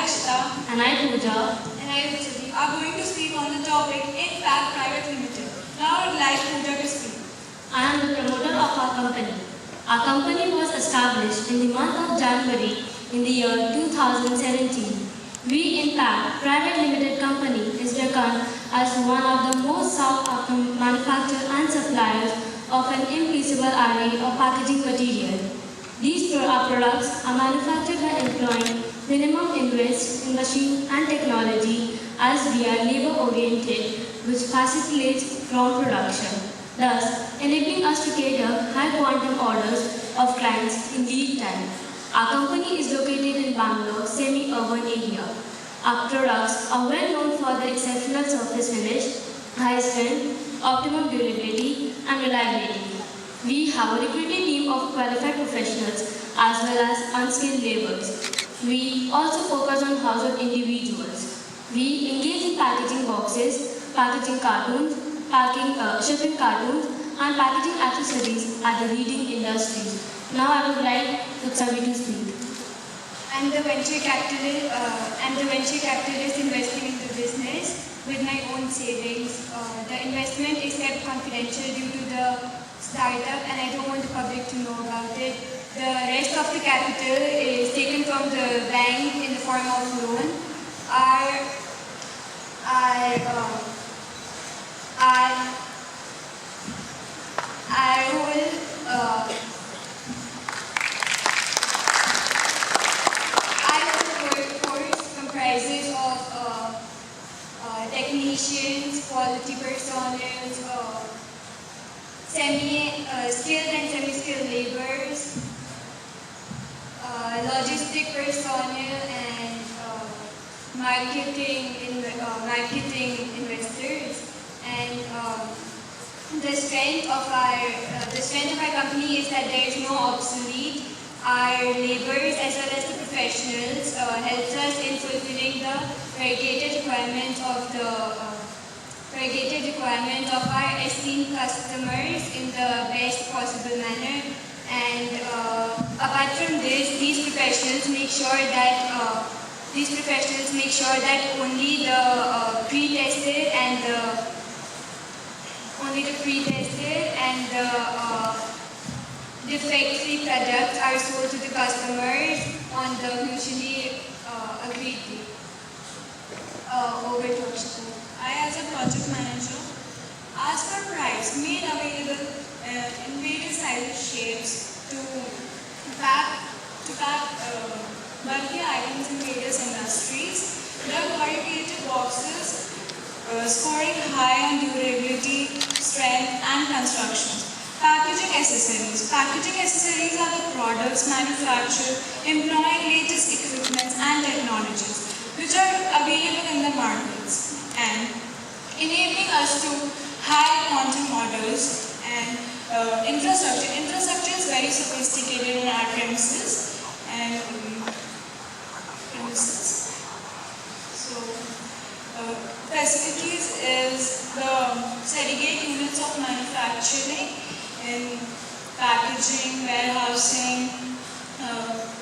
Akshita. And I, Pooja. And I, Vijay, are going to speak on the topic Impact Private Limited. Now I would like Pooja to speak. I am the promoter of our company. Our company was established in the month of January in the year 2017. We Impact Private Limited Company is reckoned as one of the most sought-after manufacturers and suppliers of an impeccable array of packaging material. These products are manufactured by employing minimum invest in machine and technology as we are labor-oriented, which facilitates from production, thus enabling us to cater high quantum orders of clients in lead time. Our company is located in Bangalore, semi-urban area. Our products are well known for their exceptional surface finish, high strength, optimum durability, and reliability. We have a recruited team of qualified professionals as well as unskilled laborers. We also focus on household individuals. We engage in packaging boxes, packaging cartoons, shipping cartoons, and packaging accessories at the leading industries. Now I would like Utsavi to speak. I'm the venture capitalist investing in the business with my own savings. The investment is kept confidential due to the startup, and I don't want the public to know about it. The rest of the capital is taken from the bank in the form of loan. Our whole workforce comprises of technicians, quality personnel, skilled and semi-skilled laborers, logistic personnel, and marketing investors. And the strength of our company is that there is no obsolete. Our laborers as well as the professionals helps us in fulfilling the variegated requirements of our esteemed customers in the best possible manner. And apart from this, these professionals make sure that only the pre-tested and the defect-free products are sold to the customers on the mutually agreed date. Over to Akshita. I, as a project manager, ask for price made available in various sizes, shapes to pack bulky items in various industries. The corrugated boxes scoring high on durability, strength, and construction. Packaging accessories. Packaging accessories are the products manufactured employing latest equipment and technologies which are available in the markets and enabling us to high quantum orders and infrastructure. Infrastructure is very sophisticated in our premises. So, facilities is the segregate units of manufacturing in packaging, warehousing,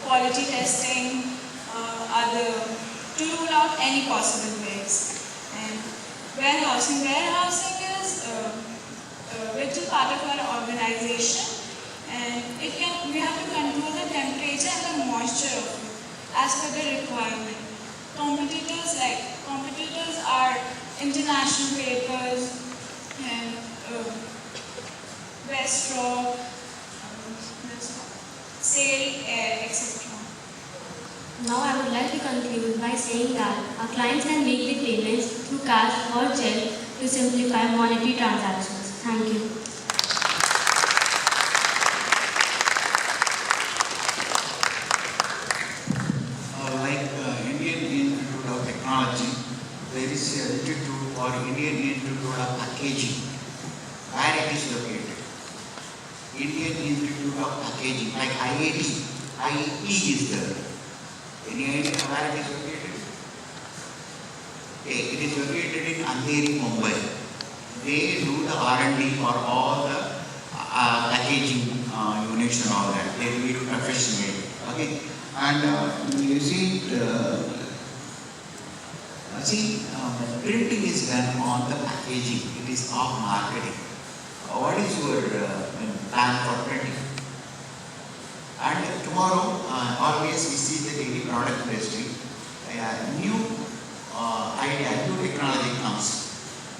quality testing, to rule out any possible ways. And warehousing is a vital part of our organization, and we have to control the temperature and the moisture of it as per the requirement. Competitors are international papers and Westro, Sale, Air, etc. Now I would like to conclude by saying that our clients can make the payments through cash or check to simplify monetary transactions. Thank you. Indian Institute of Technology, there is a institute or Indian Institute of Packaging. Where it is located? Indian Institute of Packaging, like IIT. IIT is there. Any idea where it is located? Okay, it is located in Andheri, Mumbai. They do the R&D for all the packaging units and all that. They do it professionally. Okay, and you see, Printing is done on the packaging. It is of marketing. What is your plan for printing? And tomorrow, always we see the daily product industry. New idea, new technology comes.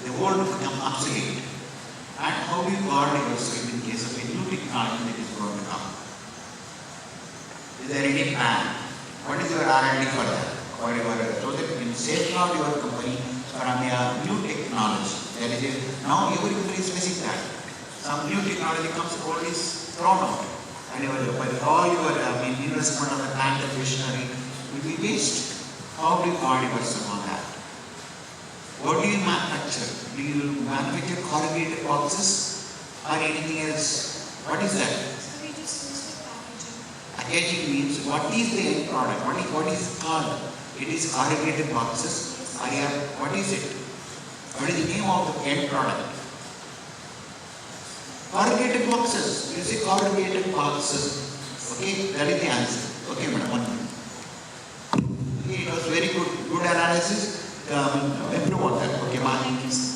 The world will become obsolete. And how do you guard yourself in case of a new technology that is going to come? Is there any plan? What is your R&D for that? Or so that you can safeguard your company from a new technology. That is, now every company is facing that. Some new technology comes, old is thrown out. And all your investment of the plant and machinery will be waste. How do you guard yourself on that? What do you manufacture? Do you manufacture corrugated boxes or anything else? What is that? So we just use the packaging. Packaging means what is the end product? What is it called? It is corrugated boxes. What is it? What is the name of the end product? Corrugated boxes. You say corrugated boxes. Okay, that is the answer. Okay, madam, 1 minute. Okay, it was very good analysis. Improve on that. Okay, ma'am. Thank you, sir.